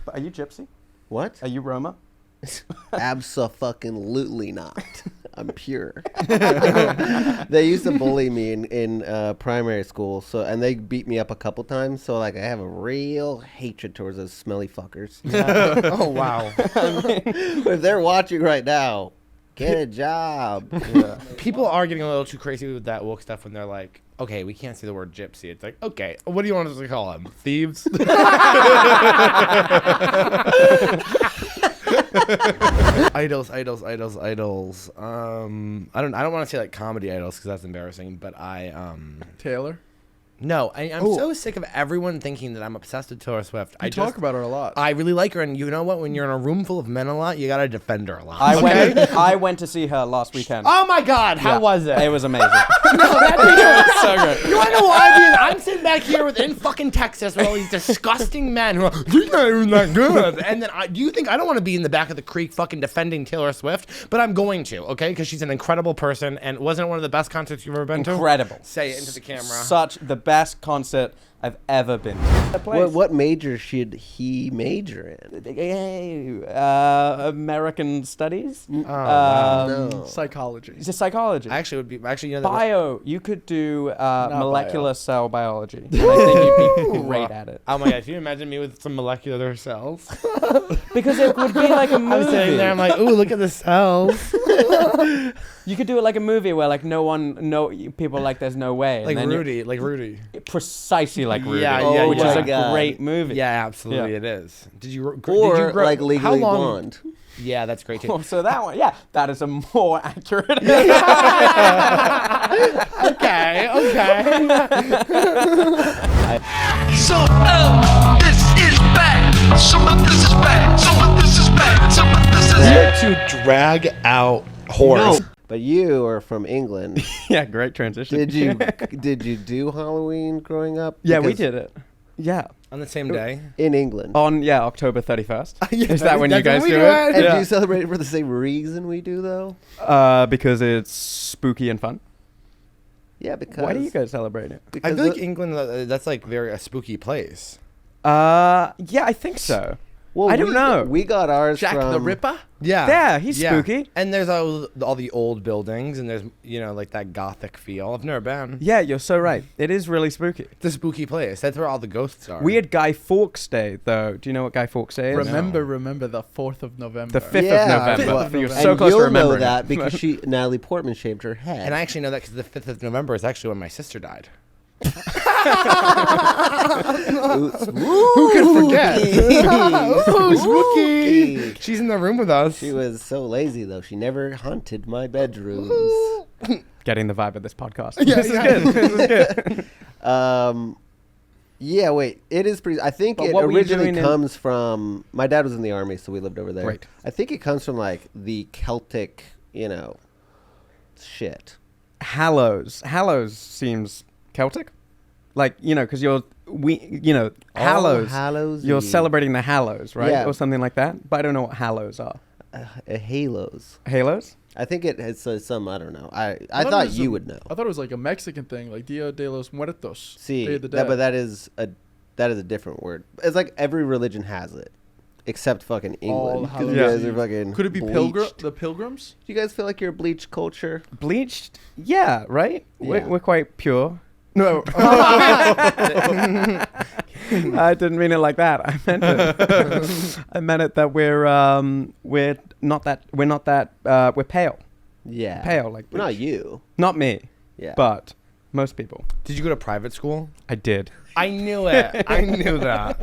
Are you Gypsy? What? Are you Roma? Abso-fucking-lutely not. I'm pure. They used to bully me in primary school, and they beat me up a couple times. So like, I have a real hatred towards those smelly fuckers. Yeah. Oh wow. If they're watching right now, get a job. Yeah. People are getting a little too crazy with that woke stuff when they're like, okay, we can't say the word gypsy. It's like, okay, what do you want us to call them? Thieves? Idols. I don't want to say like comedy idols because that's embarrassing, but Taylor? No, I'm so sick of everyone thinking that I'm obsessed with Taylor Swift. I talk about her a lot. I really like her, and you know what? When you're in a room full of men a lot, you gotta defend her a lot. I went to see her last weekend. Oh my God, how was it? It was amazing. No, that video was so good. You wanna know why? Dude? I'm sitting back here in fucking Texas with all these disgusting men who are like, "She's not even that good." And then do you think I don't want to be in the back of the creek fucking defending Taylor Swift? But I'm going to, okay? Because she's an incredible person, and wasn't it one of the best concerts you've ever been to? Incredible. Say it into the camera. Such the best concert I've ever been to. What major should he major in? American Studies? Wow. No. Psychology. It's psychology. Actually, you know, that Bio. You could do molecular cell biology. And I think you'd be great at it. oh my God, can you imagine me with some molecular cells? Because it would be like a movie. I'm sitting there, I'm like, ooh, look at the cells. You could do it like a movie where like people are like there's no way. Like and then Rudy. Precisely like Rudy. Yeah, which is my a God. great movie. Yeah, absolutely, Yeah. it is. Did you Or grow, like Legally how long? Blonde. Yeah, that's great too. Oh, so that one, yeah, that is a more accurate. Okay. So, this is bad. Some of this is bad. Some of this is bad. Some of this is bad. To drag out horse. No. But you are from England. Yeah, great transition. Did you do Halloween growing up? Yeah, we Because did it. Yeah. On the same day. in England. On October 31st. Yeah, Is that when you that's guys when do we do it? it? And Yeah. do you celebrate it for the same reason we do, though? Because it's spooky and fun. Yeah, because Why do you guys celebrate it? I Because feel like England, that's like a spooky place. Yeah, I think so. well, I don't know. We got ours Jack from the Ripper? Yeah. Yeah, he's spooky. And there's all the old buildings, and there's, like that gothic feel. I've never been. Yeah, you're so right. It is really spooky. It's a spooky place. That's where all the ghosts are. We had Guy Fawkes Day, though. Do you know what Guy Fawkes Day is? Remember the 4th of November. The 5th Yeah, of November. well, You're and so and close you'll to remembering know that it. because Natalie Portman shaved her head. And I actually know that because the 5th of November is actually when my sister died. Who Who could forget? Ooh, Spooky. spooky. She's in the room with us. She was so lazy, though. She never haunted my bedrooms. Getting the vibe of this podcast. Yeah, This is good. This is good. Yeah, wait. It is pretty. I think But it what were you originally doing in- comes from. My dad was in the army, so we lived over there. Right. I think it comes from like the Celtic, shit. Hallows. Hallows seems Celtic. Like, because Hallows. Hallows. You're Eve. celebrating the Hallows, right? Yeah. Or something like that. But I don't know what Hallows are. Halos. Halos? I think it's some. I don't know. I thought it thought was you a- would know. I thought it was like a Mexican thing, like Dia de los Muertos. See, Day of the that, Dead. but that is a different word. It's like every religion has it, except fucking England. 'Cause you Hallows guys are Eve. fucking. Could it be bleached. the Pilgrims? Do you guys feel like you're a bleached culture? Bleached? Yeah, right? Yeah. We're quite pure. No. I didn't mean it like that. I meant it. I meant it that we're pale. Yeah. Pale, like Well, not bleach. you. Not me, Yeah. but most people. Did you go to private school? I did. I knew it. I knew that.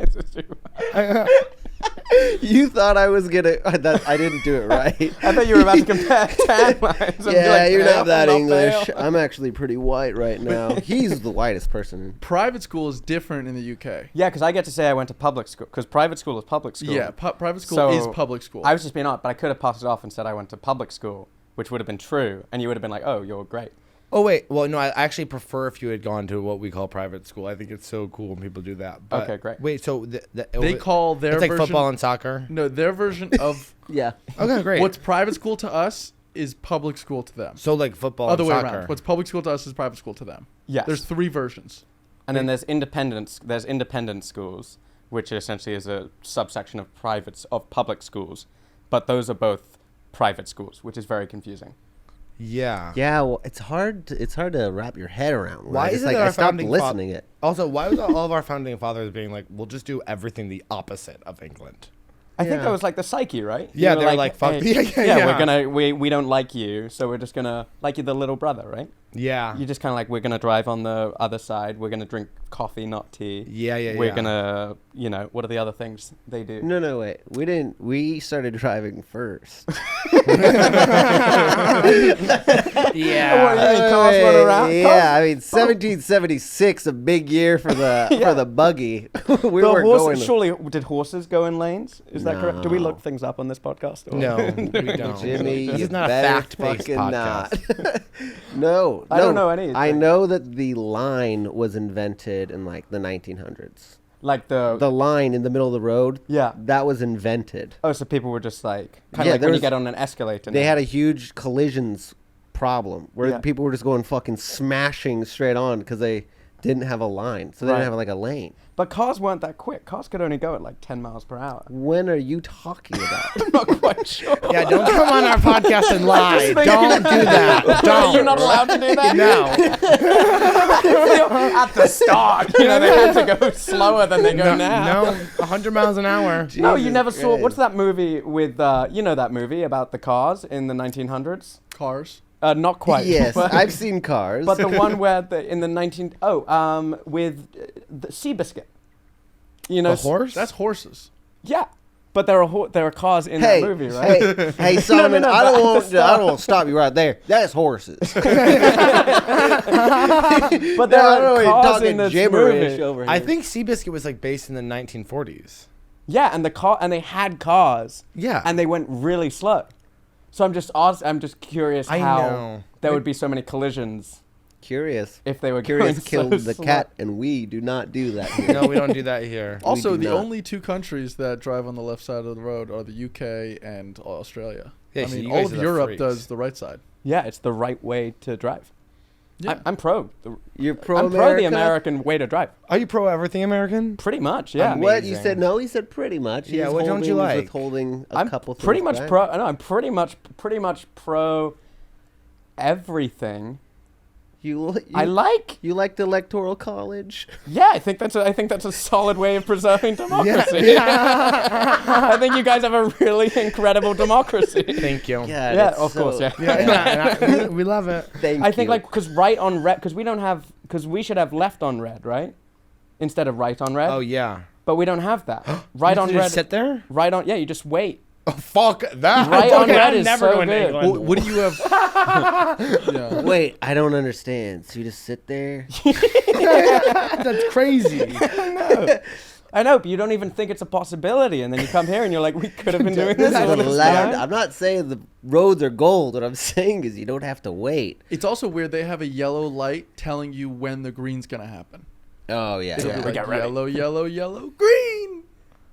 You thought I was gonna. I didn't do it right. I thought you were about to compare taglines. Yeah, you're not that pale, English. pale. I'm actually pretty white right now. He's the whitest person. Private school is different in the UK. Yeah, because I get to say I went to public school, because private school is public school. Yeah, private school So, is public school. I was just being honest, but I could have passed it off and said I went to public school, which would have been true, and you would have been like, oh, you're great. Oh, wait. Well, no, I actually prefer if you had gone to what we call private school. I think it's so cool when people do that. But Okay, great. Wait, so they call their it's like version, football and soccer? No, their version of Yeah. Okay, great. what's private school to us is public school to them. So like football Other and way soccer. around. What's public school to us is private school to them. Yes. There's 3 versions. And then there's independent schools, which essentially is a subsection of public schools, but those are both private schools, which is very confusing. Yeah. Yeah, well, it's hard to wrap your head around. Why right? is It's it like that I our stopped founding listening it. Also, why was all of our founding fathers being like, we'll just do everything the opposite of England? I think Yeah. that was like the psyche, right? Yeah, You they were like, fuck. hey, Yeah. we're gonna we don't like you, so we're just gonna like you're the little brother, right? Yeah. You just kind of like, we're gonna drive on the other side. We're gonna drink coffee, not tea. Yeah. We're gonna, what are the other things they do? No, wait. We didn't. We started driving first. Yeah. What do you mean, cars run around? Yeah, I mean, 1776, a big year for the buggy. we The were horse, going. surely, did horses go in lanes? Is that correct? Do we look No. things up on this podcast? Or? No, we don't. Jimmy, This you is not a better fact-based fucking podcast. not. No, I don't know any. I know that the line was invented in like the 1900s. Like the line in the middle of the road. Yeah. that was invented. Oh, so people were just like, kind of Yeah, like there when you was- get on an escalator. They now. had a huge collisions problem where Yeah. people were just going fucking smashing straight on because they didn't have a line, so they Right. didn't have like a lane. But cars weren't that quick. Cars could only go at like 10 miles per hour. When are you talking about? I'm not quite sure. Yeah, don't come on our podcast and lie. Don't do that. Don't. You're not allowed to do that? No. At the start, they had to go slower than they go now. No, 100 miles an hour. No, you Jesus never saw. Christ. What's that movie with? That movie about the cars in the 1900s? Cars. Not quite. Yes, but, I've seen Cars. but the one where in the with the Seabiscuit. The horse? That's horses. Yeah, but there are cars in hey, that movie, right? hey, Simon, no, I but don't at want the to. I start- don't want to stop you right there. That's horses. But No, there I don't know, are you're cars talking in this gibberish movie. over here. I think Seabiscuit was like based in the 1940s. Yeah, and they had cars. Yeah. And they went really slow. So I'm just curious I how know. there would be so many collisions Curious. if they were Curious going killed so the slow. cat, and we do not do that here. No, we don't do that here. Also, do the not. only two countries that drive on the left side of the road are the UK and Australia. Yeah, I so mean, you all guys of are the Europe freaks. does the right side. Yeah, it's the right way to drive. Yeah. I'm pro. You're pro I'm America? pro the American way to drive. Are you pro everything American? Pretty much, yeah. What you Amazing. said? No, he said pretty much. Yeah, He's what don't you holding- he's like? Withholding a I'm couple things. pretty much back. pro. No, I'm pretty much pro everything. You I like. You like the electoral college? Yeah, I think that's a solid way of preserving democracy. I think you guys have a really incredible democracy. Thank you. Yeah, Yeah, of course, yeah. We love it. Thank I think you. because right on red, because we should have left on red, right? Instead of right on red. Oh yeah. But we don't have that. Right You on just red. sit there. Right on. Yeah, you just wait. Oh fuck that. Right on Okay, red I'm is never so going to good. England. What do you have? Yeah. Wait, I don't understand. So you just sit there? That's crazy. I know, but you don't even think it's a possibility, and then you come here and you're like, we could have been doing this. That's all what this allowed. time. I'm not saying the roads are gold. What I'm saying is you don't have to wait. It's also weird they have a yellow light telling you when the green's gonna happen. Oh yeah, It'll yeah. be like get ready. yellow, yellow, yellow, green.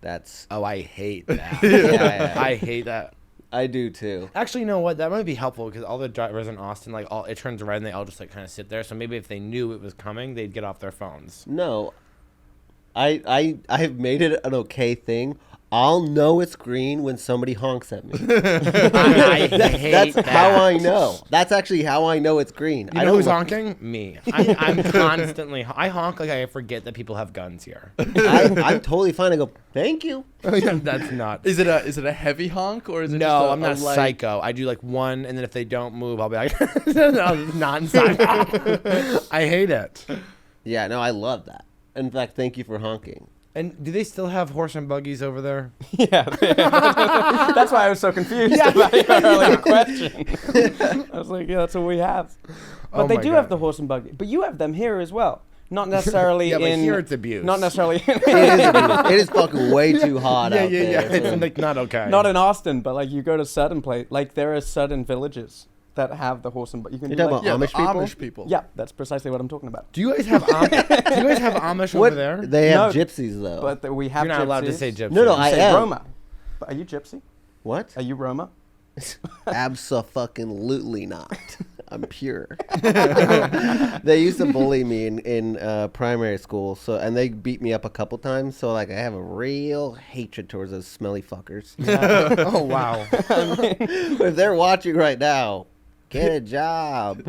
That's Oh, I hate that. yeah. I hate that. I do too. Actually, you know what? That might be helpful because all the drivers in Austin, like, all it turns red and they all just like kind of sit there. So maybe if they knew it was coming, they'd get off their phones. No, I've made it an okay thing. I'll know it's green when somebody honks at me. I hate That's that. how I know. That's actually how I know it's green. You I know don't who's look- honking? Me. I'm constantly. I honk like I forget that people have guns here. I'm totally fine. I go, thank you. That's not. Is it a heavy honk or is it? No, just I'm not a light? psycho. I do like one, and then if they don't move, I'll be like, no, non-psycho. I hate it. Yeah, no, I love that. In fact, thank you for honking. And do they still have horse and buggies over there? Yeah. That's why I was so confused about your earlier question. I was like, yeah, that's what we have. But Oh they my do God. have the horse and buggy. But you have them here as well. Not necessarily Yeah, but in. here it's abuse. Not necessarily. It is fucking way too hot out there. It's like not okay. Not in Austin, but like you go to certain places. Like there are certain villages that have the horse and buggy. You can You're do talking like, about Yeah, Amish the people? Amish people. yeah, that's precisely what I'm talking about. Do you guys have Amish over there? They have No, gypsies though. But we have. You're not allowed to gypsies. say gypsy. No, no, You I say am. Roma. But are you gypsy? What? Are you Roma? Abso-fucking-lutely not. I'm pure. They used to bully me in primary school, and they beat me up a couple times. So like I have a real hatred towards those smelly fuckers. Oh wow. If they're watching right now, get a job.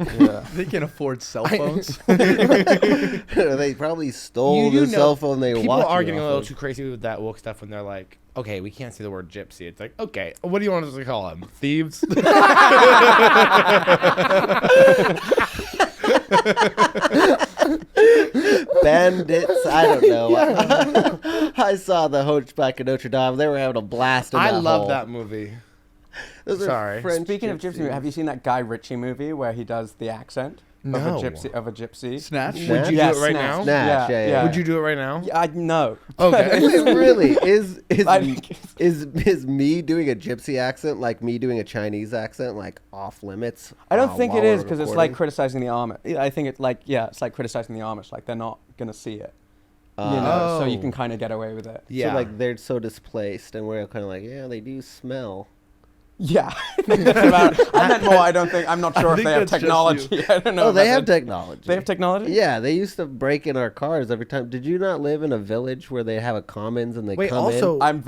They can afford cell phones. They probably stole the cell phone they People watched. are getting a little too crazy with that woke stuff when they're like, okay, we can't say the word gypsy. It's like, okay, what do you want us to call them? Thieves? Bandits. I don't know. I saw the Hunchback of Notre Dame. They were having a blast in that I love hole. that movie. Those are Sorry. French Speaking of gypsy, have you seen that Guy Ritchie movie where he does the accent No. of a gypsy? Snatch. Would you Yeah, do it right Snatch. now? Snatch, yeah. Would you do it right now? Yeah, no. Okay. Really? Is I think is me doing a gypsy accent like me doing a Chinese accent like off limits? I don't think while it is we're because it's recording? like criticizing the Amish. I think it's like it's like criticizing the Amish. Like they're not gonna see it, you know. So you Oh. can kind of get away with it. Yeah. So like they're so displaced, and we're kind of like, yeah, they do smell. Yeah, I think that's about it. I meant more. I'm not sure if think they have that's just technology. I don't know. Oh, they about have the- technology. They have technology. Yeah, they used to break in our cars every time. Did you not live in a village where they have a commons and they Wait, come also, I'm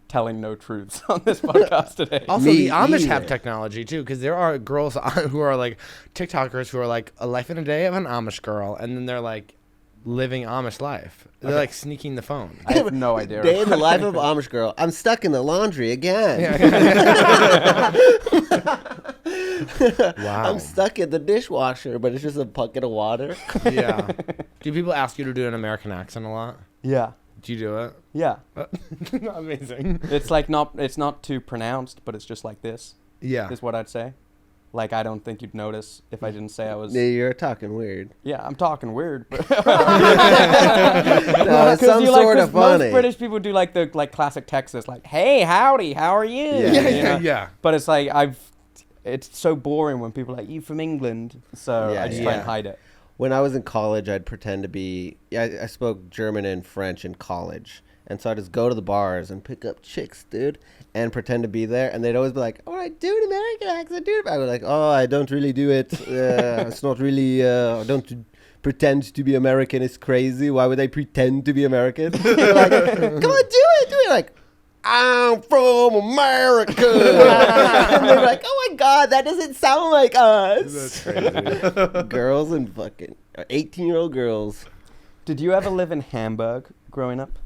telling no truths on this podcast today. Also, Me the Amish either. have technology too, because there are girls who are like TikTokers who are like a life in a day of an Amish girl, and then they're like living Amish life. They're like sneaking the phone. I have no idea. Day in the life of an Amish girl. I'm stuck in the laundry again. Wow. I'm stuck in the dishwasher, but it's just a bucket of water. Yeah. Do people ask you to do an American accent a lot? Yeah, Do you do it? yeah. Amazing. It's not too pronounced, but it's just like this. Yeah. Is what I'd say. Like I don't think you'd notice if I didn't say I was. Yeah, you're talking weird. Yeah, I'm talking weird. But No, it's some sort of funny. Most British people do like the classic Texas, like "Hey, howdy, how are you?" Yeah, you know? Yeah. But it's like it's so boring when people are like, "You from England?" So Yeah, I just try and yeah. hide it. When I was in college, I'd pretend to be. I spoke German and French in college, and so I'd just go to the bars and pick up chicks, dude, and pretend to be there. And they'd always be like, "All right, do an American accent, dude." I was like, "Oh, I don't really do it. It's not really. I don't pretend to be American. It's crazy. Why would they pretend to be American?" They're like, "Come on, do it." Like, "I'm from America." And they're like, "Oh my God, that doesn't sound like us." That's crazy. Girls and fucking 18-year-old girls. Did you ever live in Hamburg growing up?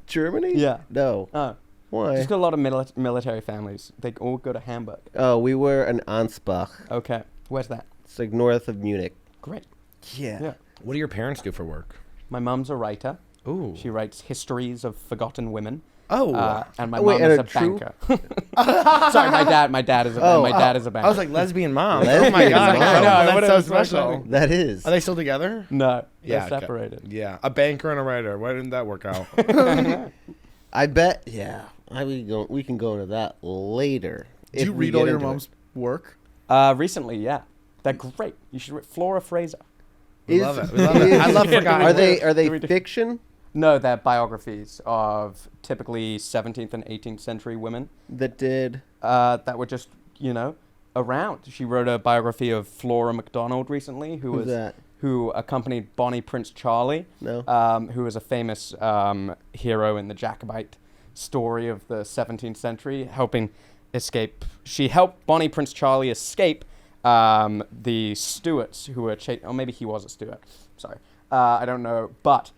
Germany? Yeah. No. Oh, Why? just got a lot of military families. They all go to Hamburg. Oh, we were in Ansbach. Okay, where's that? It's like north of Munich. Great. Yeah. Yeah. What do your parents do for work? My mum's a writer. Ooh. She writes histories of forgotten women. Oh. And my Wait, mum and is a a true- banker. Sorry, my dad is a banker. I was like lesbian mom. Oh Lesbian my god! mom. I know, I know, that's what so is special. special? That is. Are they still together? No, they're okay. separated. Yeah, a banker and a writer. Why didn't that work out? I bet. Yeah. We can go into that later. Do you if we read get all your into it. mom's work? Recently, yeah, they're great. You should read Flora Fraser. We love it. We love it. I love forgotten. Are they Do we- fiction No, they're biographies of typically 17th and 18th century women that did? that were just around. She wrote a biography of Flora MacDonald recently, Who's that? who accompanied Bonnie Prince Charlie, No. who was a famous hero in the Jacobite story of the 17th century, helping escape. She helped Bonnie Prince Charlie escape the Stuarts, who were or maybe he was a Stuart. Sorry, I don't know. But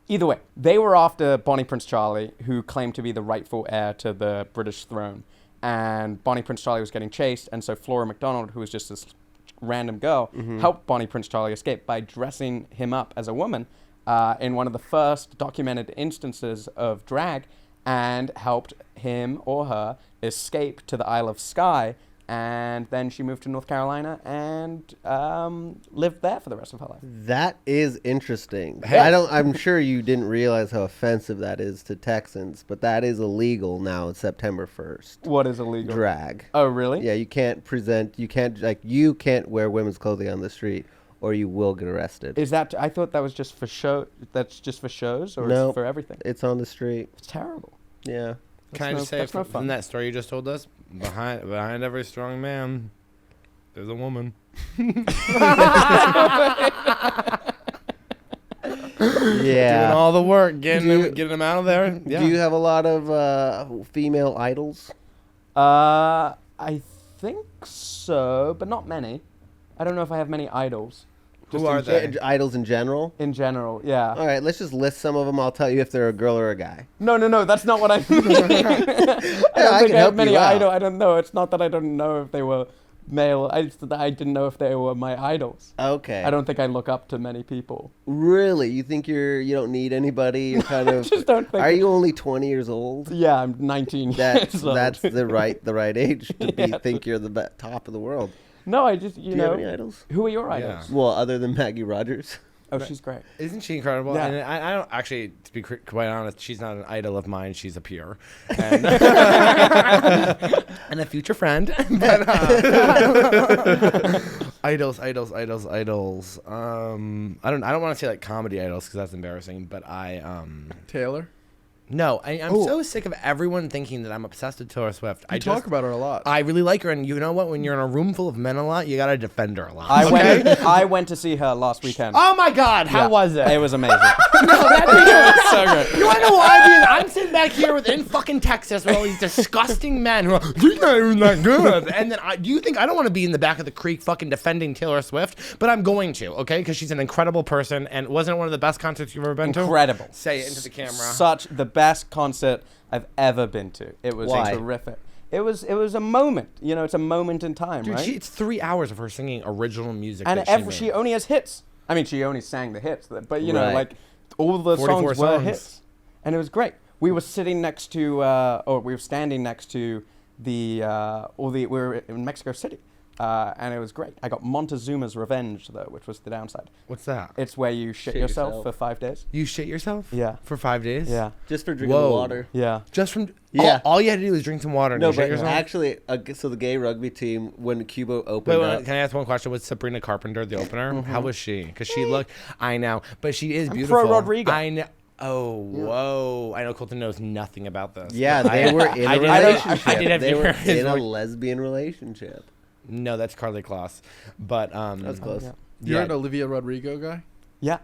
either way, they were after Bonnie Prince Charlie, who claimed to be the rightful heir to the British throne. And Bonnie Prince Charlie was getting chased, and so Flora MacDonald, who was just this random girl, helped Bonnie Prince Charlie escape by dressing him up as a woman in one of the first documented instances of drag, and helped him or her escape to the Isle of Skye. And then she moved to North Carolina and lived there for the rest of her life. That is interesting. Hey. I'm sure you didn't realize how offensive that is to Texans, but that is illegal now on September 1st. What is illegal? Drag. Oh, really? Yeah, you can't wear women's clothing on the street or you will get arrested. Is that? I thought that was just for show. That's just for shows, or No. it's for everything. It's on the street. It's terrible. Yeah. Can I no- just say that's no from fun. that story you just told us, behind every strong man, There's a woman. Doing Yeah. all the work, getting them out of there. Yeah. Do you have a lot of female idols? I think so, but not many. I don't know if I have many idols. Who are they? Idols in general? In general, yeah. All right, let's just list some of them. I'll tell you if they're a girl or a guy. No, that's not what I mean. I don't I think can I have help many you out. idols. I don't know. It's not that I don't know if they were male. I just that I didn't know if they were my idols. Okay. I don't think I look up to many people. Really? You think you don't need anybody? You're kind of. Just don't think. Are you only 20 years old? Yeah, I'm 19 That's years old. that's the right age to be Yeah. think you're the top of the world. No, I just, you Do you have know. any idols? Who are your Yeah. idols? Well, other than Maggie Rogers. Oh, she's great. Isn't she incredible? Yeah. And I don't actually, to be quite honest, she's not an idol of mine. She's a peer, and, and a future friend. But, idols. I don't want to say like comedy idols because that's embarrassing. But Taylor. No, I'm Oh. so sick of everyone thinking that I'm obsessed with Taylor Swift. I talk about her a lot. I really like her, and you know what? When you're in a room full of men a lot, you gotta defend her a lot. I went to see her last weekend. Oh my God! How Yeah. was it? It was amazing. So good. You wanna know why? Dude, I'm sitting back here in fucking Texas with all these disgusting men who are like, "She's not even that good." And then do you think I don't want to be in the back of the creek fucking defending Taylor Swift? But I'm going to, okay? Because she's an incredible person, and wasn't it one of the best concerts you've ever been to? Incredible. Say it into the camera. Such the best concert I've ever been to. It was Why? terrific. It was a moment. You know, it's a moment in time, Dude, right? it's 3 hours of her singing original music. and that she only has hits. I mean, she only sang the hits, but you know, Right. like all the 44 songs were songs. hits, and it was great. We were sitting next to, or we were standing next to we were in Mexico City, and it was great. I got Montezuma's Revenge though, which was the downside. What's that? It's where you shit Shit yourself yourself. for 5 days. You shit yourself? Yeah. For 5 days? Yeah, Just for drinking Whoa. water. yeah. Just from Yeah. all you had to do was drink some water and No, you shit but yourself? actually, so the gay rugby team, when Cuba opened Wait, up. can I ask one question? Was Sabrina Carpenter the opener? How was she? Because she looked, I know, but she is I'm beautiful. pro Rodrigo. I know. Oh, whoa. I know Colton knows nothing about this. Yeah, but they were in a I did- relationship. I did have they to were hear his in a voice. lesbian relationship. No, that's Carly Kloss. But, That's close. Yeah. You're yeah. an Olivia Rodrigo guy. Yeah.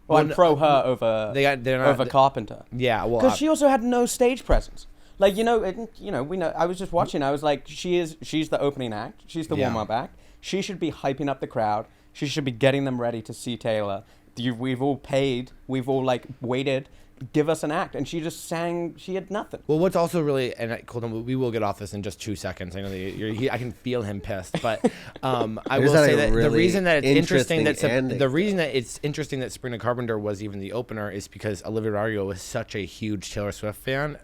Well, I'm Well, pro her over They're not, over Carpenter. yeah, well, Because she also had no stage presence. Like we know. I was just watching. I was like, she's the opening act. She's the Yeah. warm up act. She should be hyping up the crowd. She should be getting them ready to see Taylor. We've all paid. We've all waited. Give us an act, and she just sang. She had nothing. Well, what's also really, and Colton, we will get off this in just 2 seconds. I know that I can feel him pissed, but I Here's will had say a that the really reason that it's interesting ending. the reason that it's interesting that Sabrina Carpenter was even the opener is because Olivia Rodrigo was such a huge Taylor Swift fan,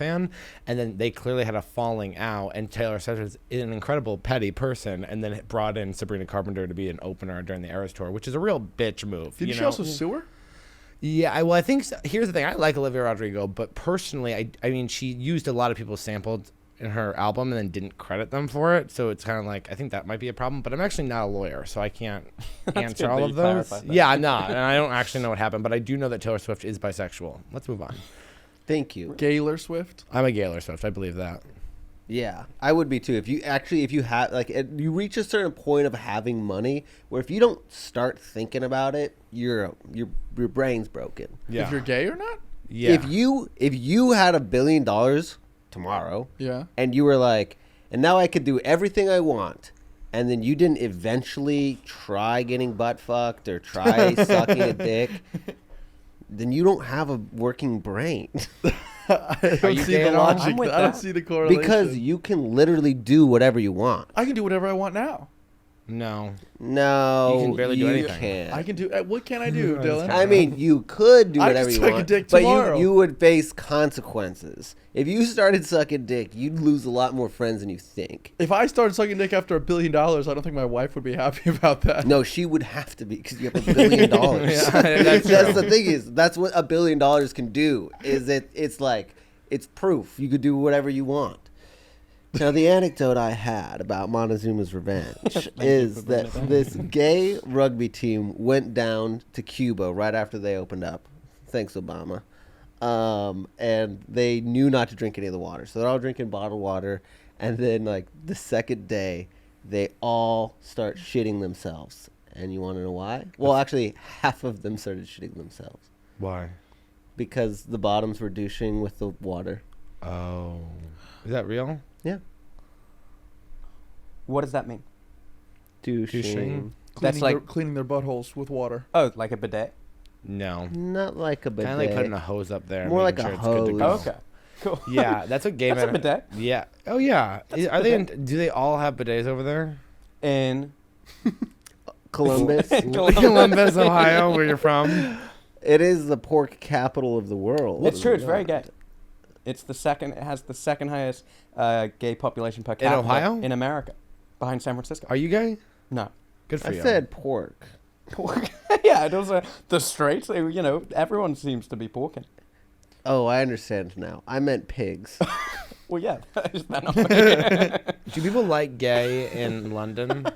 and then they clearly had a falling out, and Taylor Swift is an incredible petty person, and then it brought in Sabrina Carpenter to be an opener during the Eras tour, which is a real bitch move. Did you she know? also sue her? Yeah, I think here's the thing. I like Olivia Rodrigo, but personally, I mean, she used a lot of people sampled in her album and then didn't credit them for it. So it's kind of like, I think that might be a problem. But I'm actually not a lawyer, so I can't answer good all that of you those. clarified that. Yeah, I'm not, and I don't actually know what happened. But I do know that Taylor Swift is bisexual. Let's move on. Thank you. Gaylor Swift. I'm a Taylor Swift. I believe that. Yeah, I would be too. If you have you reach a certain point of having money where if you don't start thinking about it, your brain's broken. Yeah. If you're gay or not? Yeah. If you had $1 billion tomorrow, Yeah. and you were like, and now I could do everything I want, and then you didn't eventually try getting butt fucked or try sucking a dick, then you don't have a working brain. I don't you see gay the at all? logic. I'm with I don't that. see the correlation. Because you can literally do whatever you want. I can do whatever I want now. No. No, You can barely do anything. can't. I can do. What can I do, Dylan? I mean, you could do I whatever could you suck a want, dick but tomorrow. you would face consequences. If you started sucking dick, you'd lose a lot more friends than you think. If I started sucking dick after $1 billion, I don't think my wife would be happy about that. No, she would have to be because you have $1 billion. Yeah, that's That's true. the thing is that's what $1 billion can do. Is it's proof you could do whatever you want. Now, the anecdote I had about Montezuma's Revenge is that this gay rugby team went down to Cuba right after they opened up. Thanks, Obama. And they knew not to drink any of the water. So they're all drinking bottled water. And then, the second day, they all start shitting themselves. And you want to know why? Well, actually, half of them started shitting themselves. Why? Because the bottoms were douching with the water. Oh. Is that real? Yeah. What does that mean? Douching. That's like- cleaning their buttholes with water. Oh, like a bidet? No. Not like a bidet. Kind of like putting a hose up there. and More making like a sure it's good to hose. go. Okay. Cool. Yeah, that's what gay That's a men. bidet. Yeah. Oh yeah. That's a Are they? bidet. Do they all have bidets over there? In Columbus. Columbus, Ohio, where you're from. It is the pork capital of the world. It's true. It's very gay. It's the second. It has the second highest gay population per capita Ohio? in America, behind San Francisco. Are you gay? No. Good for I you. said pork. Yeah, it was the straights. Everyone seems to be porking. Oh, I understand now. I meant pigs. Well, yeah. Is that not Do people like gay in London?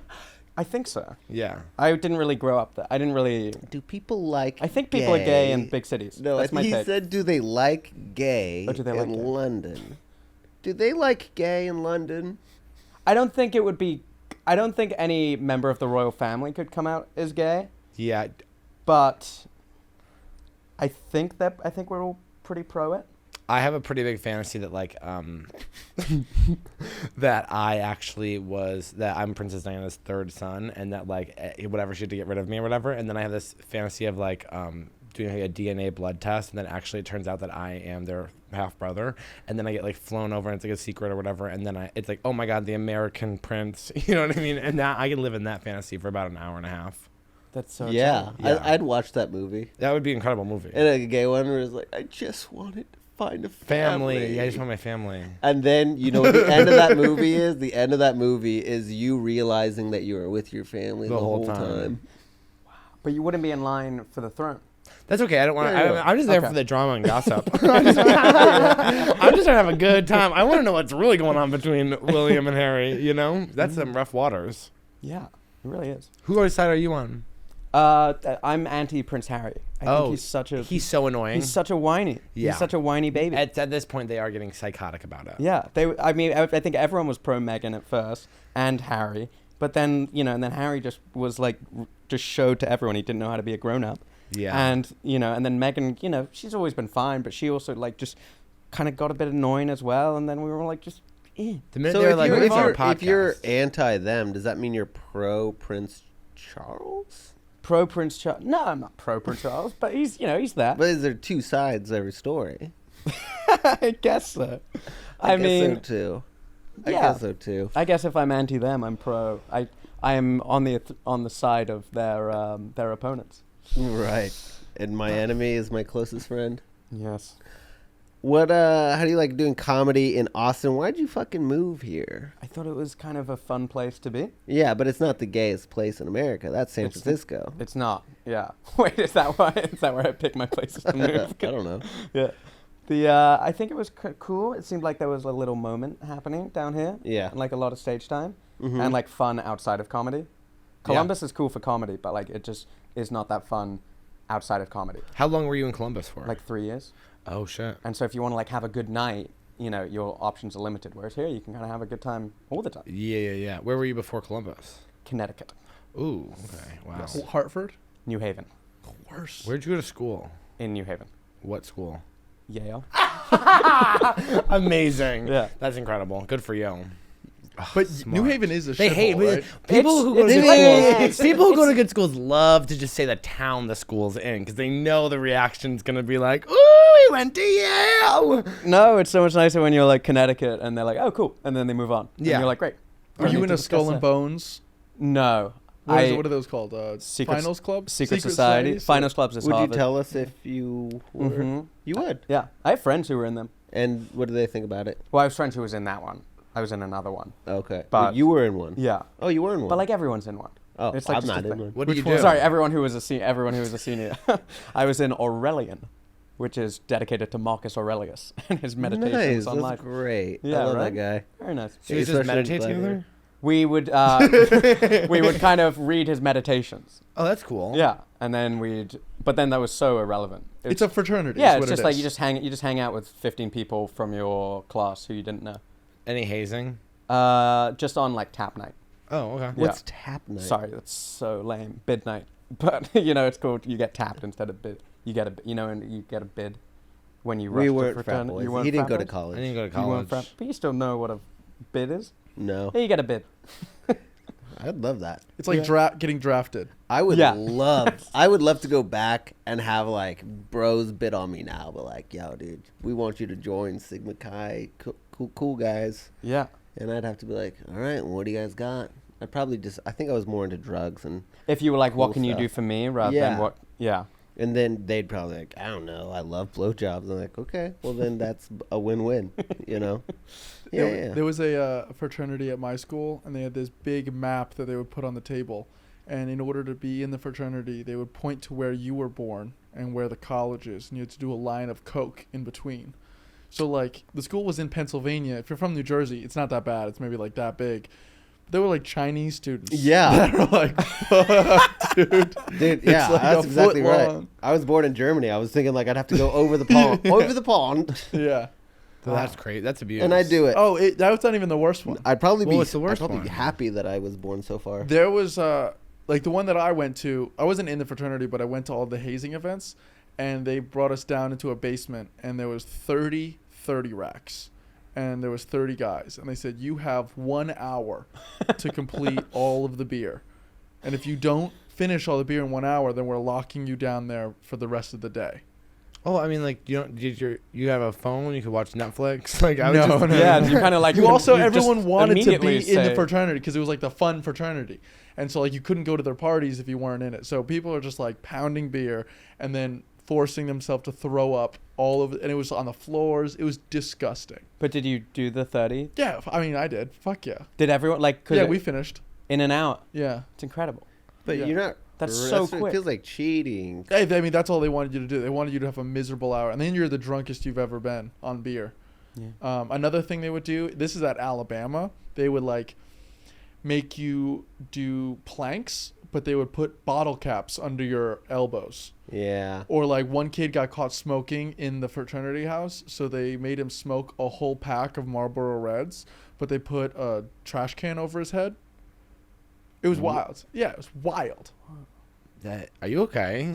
I think so. Yeah. I didn't really grow up there. I didn't really. Do people like I think people are gay in big cities. No, That's my he take. said, do they like gay Or do they in like gay? London? Do they like gay in London? I don't think it would be. I don't think any member of the royal family could come out as gay. Yeah. But I think we're all pretty pro it. I have a pretty big fantasy that like that I'm Princess Diana's third son, and that like whatever she had to get rid of me or whatever, and then I have this fantasy of like doing like, a DNA blood test, and then actually it turns out that I am their half brother, and then I get like flown over and it's like a secret or whatever, and then it's like, oh my god, the American prince, you know what I mean? And that I can live in that fantasy for about an hour and a half. That's so. Yeah, Yeah. I'd watch that movie. That would be an incredible movie. And a gay one where it's like, I just wanted to find a family. Yeah, I just want my family. And then, you know what the end of that movie is? The end of that movie is you realizing that you are with your family the whole time. But you wouldn't be in line for the throne. That's okay. I don't want. Yeah, yeah. I'm just there Okay. for the drama and gossip. I'm just trying to have a good time. I want to know what's really going on between William and Harry. You know, that's some rough waters. Yeah, it really is. Whose side are you on? I'm anti Prince Harry. I think he's so annoying. he's such a whiny. Yeah. He's such a whiny baby. At this point, they are getting psychotic about it. Yeah, I mean, I think everyone was pro Meghan at first and Harry, but then and then Harry just was like, just showed to everyone he didn't know how to be a grown up. Yeah. And and then Meghan, she's always been fine, but she also like just kind of got a bit annoying as well. And then we were like, just, The minute So they were like, if "Let's do a if you're podcast." anti them, does that mean you're pro Prince Charles? pro Prince Charles. No, I'm not pro Prince Charles, but he's he's there. But is there two sides to every story? I guess so. I guess mean, so too. I yeah. guess so too. I guess if I'm anti them, I'm pro. I am on the side of their opponents. Right. And my enemy is my closest friend. Yes. What how do you like doing comedy in Austin? Why'd you fucking move here? I thought it was kind of a fun place to be. Yeah, but it's not the gayest place in America. That's San It's- Francisco. It's not. Yeah. Wait, is that why? Is that where I pick my places to move? I don't know. Yeah. I think it was cool. It seemed like there was a little moment happening down here. Yeah. And like a lot of stage time Mhm. and like fun outside of comedy. Columbus is cool for comedy, but like it just is not that fun outside of comedy. How long were you in Columbus for? Like 3 years. oh shit. And so if you want to like have a good night, your options are limited. Whereas here you can kind of have a good time all the time. Yeah. Where were you before Columbus? Connecticut, Ooh. Okay. Wow. Yes. Hartford? New Haven, Worse. Where'd you go to school? in New Haven, What school? Yale. Amazing. Yeah. That's incredible. Good for you. But Smart. New Haven is a They hate shithole, right? people who go to it's good like- schools. People who go to good schools love to just say the town the school's in because they know the reaction's gonna be like, "Ooh, we went to Yale." No, it's so much nicer when you're like Connecticut and they're like, oh, cool. And then they move on. And Yeah. you're like, great. Are Don't you need in to a discuss Skull and that. Bones? No. What are those called? Secret- Finals Club? Secret Society. Societies? Finals Clubs is Would Harvard. you tell us if you were? Mhm. You would. Yeah. I have friends who were in them. And what do they think about it? Well, I have friends who was in that one. I was in another one. Okay. But- you were in one. Yeah. Oh, you were in one. But like everyone's in one. oh, it's like I'm just not a in thing. one. What do you Which one? do? Sorry, everyone who was a senior. I was in Aurelian, which is dedicated to Marcus Aurelius and his meditations Nice. on That's life. great. I Yeah, love right? that guy. Very nice. So you just Especially meditate black together? hair. We would kind of read his meditations. Oh, that's cool. Yeah, and then but then that was so irrelevant. It's a fraternity. yeah, is it's what just it like is. you just hang out with 15 people from your class who you didn't know. Any hazing? Just on like tap night. Oh, okay. What's tap night? Sorry, that's so lame. Bid night. But, it's called, you get tapped instead of bid. You get and you get a bid when you rush We to weren't frat fraternity. boys. You weren't He didn't frat go to boys? college. I didn't go to You weren't college. frat, but you still know what a bid is? No. Yeah, you get a bid. I'd love that. It's like getting drafted. I would Yeah. love to go back and have like bros bid on me now, but like, yo, dude, we want you to join Sigma Chi, cool guys. Yeah. And I'd have to be like, all right, what do you guys got? I think I was more into drugs If you were like, what Cool can you do stuff. for me rather Yeah. than what? Yeah. and then they'd probably like, I don't know, I love blowjobs. I'm like, okay, well then that's a win-win, Yeah, There was a fraternity at my school, and they had this big map that they would put on the table. And in order to be in the fraternity, they would point to where you were born and where the college is, and you had to do a line of coke in between. So like the school was in Pennsylvania. If you're from New Jersey, it's not that bad. It's maybe like that big. There were like Chinese students. Yeah. That were like, fuck, dude. Dude, yeah, It's like that's a exactly foot right. long. I was born in Germany. I was thinking like I'd have to go over the pond, over the pond, Yeah. So that's crazy. That's abuse. and I'd do it. Oh, that was not even the worst one. I'd probably What be was the worst I'd probably one? be happy that I was born so far. There was like the one that I went to. I wasn't in the fraternity, but I went to all the hazing events, and they brought us down into a basement, and there was 30 racks, and there was 30 guys, and they said you have 1 hour to complete all of the beer, and if you don't finish all the beer in 1 hour, then we're locking you down there for the rest of the day. Oh, I mean, like, you have a phone? You could watch Netflix? Like, I No, was just, no. Yeah, you kind of like. You also just everyone wanted to immediately be in the say- fraternity because it was like the fun fraternity, and so like you couldn't go to their parties if you weren't in it. So people are just like pounding beer and then forcing themselves to throw up all over, and it was on the floors. It was disgusting. But did you do the 30? Yeah, I mean I did. Fuck yeah. Did everyone like? Yeah, we finished. in an hour. Yeah. It's incredible. But Yeah. you're not. That's so quick. It feels like cheating. Hey, I mean that's all they wanted you to do. They wanted you to have a miserable hour, and then you're the drunkest you've ever been on beer. Yeah. Another thing they would do. This is at Alabama. They would like make you do planks, but they would put bottle caps under your elbows. Yeah. Or like one kid got caught smoking in the fraternity house, so they made him smoke a whole pack of Marlboro Reds, but they put a trash can over his head. It was wild. Yeah, it was wild. Are you okay?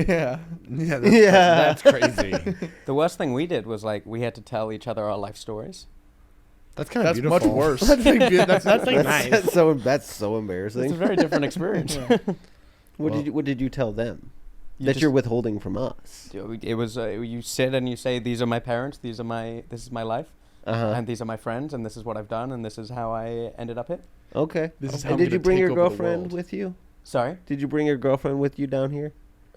Yeah. Yeah. Yeah. That's crazy. The worst thing we did was like we had to tell each other our life stories. That's kind of That's beautiful. much worse. That's like, that's like nice. That's so It's a embarrassing. very different experience. What did you tell them You that just- you're withholding from us? It was you sit and you say, "These are my parents. This is my life, Uh-huh. and these are my friends, and this is what I've done, and this is how I ended up here." Okay. This is And how I'm did you gonna bring take your over the girlfriend world. with you? Sorry, Did you bring your girlfriend with you down here?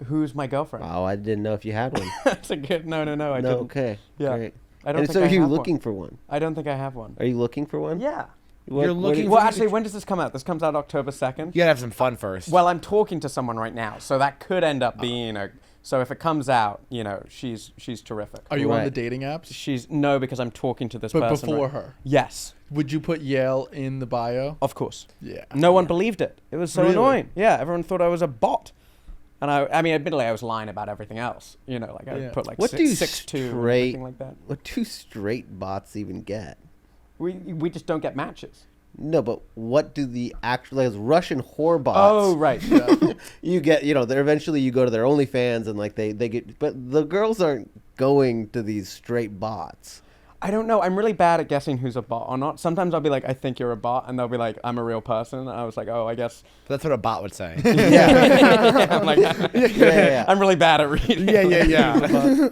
who's my girlfriend? Oh, I didn't know if you had one. That's a good. No, I no, didn't. okay. Yeah. Great. I don't And think so I are you have looking one. for one? I don't think I have one. Are you looking for one? Yeah. You're looking Well, for- actually, when does this come out? This comes out October 2nd. You gotta have some fun first. Well, I'm talking to someone right now, so that could end up being a. So if it comes out, she's terrific. Are you on the Right. dating apps? She's no, because I'm talking to this But person. before right- her. Yes, Would you put Yale in the bio? of course. Yeah. No one believed it. It was so Really? annoying. Yeah, everyone thought I was a bot. And I mean, admittedly, I was lying about everything else. Like I Yeah. put like What do 6'2" and straight- everything like that. What do straight bots even get? We just don't get matches. No, but what do the actual like, Russian whore bots? Oh right. You get, they're eventually you go to their OnlyFans and like they get, but the girls aren't going to these straight bots. I don't know. I'm really bad at guessing who's a bot or not. Sometimes I'll be like, I think you're a bot, and they'll be like, I'm a real person. And I was like, oh, I guess. That's what a bot would say. Yeah. I'm like, Yeah. I'm really bad at reading. yeah.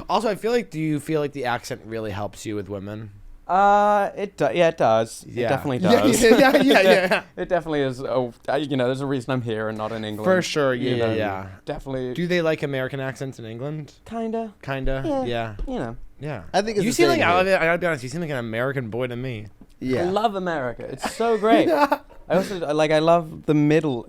Also, do you feel like the accent really helps you with women? It does. Yeah. It definitely does. Yeah. It definitely is. There's a reason I'm here and not in England. For sure. You know, Yeah. Definitely. Do they like American accents in England? Kinda. Kinda. Yeah. Yeah. Yeah. I think it's You the seem same like here. I gotta be honest. You seem like an American boy to me. Yeah. I love America. It's so great. I also I love the middle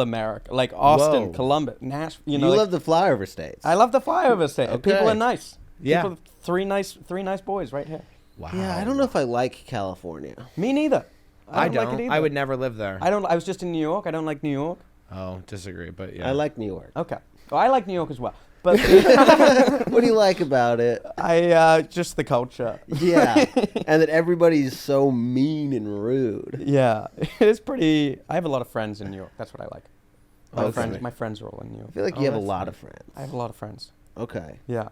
America, like Austin, Whoa. Columbus, Nashville. You like, love the flyover states. I love the flyover state. Okay. People are nice. Yeah. People, three nice boys right here. Wow. Yeah, I don't know if I like California. Me neither. I don't. Like it either. I would never live there. I was just in New York. I don't like New York. Oh, disagree, but yeah. I like New York. Okay. Well, I like New York as well. But What do you like about it? I just the culture. Yeah, and that everybody's so mean and rude. Yeah, it's pretty. I have a lot of friends in New York. That's what I like. Okay. My friends are all in New York. I feel like you have a lot of friends. I have a lot of friends. Okay. Yeah,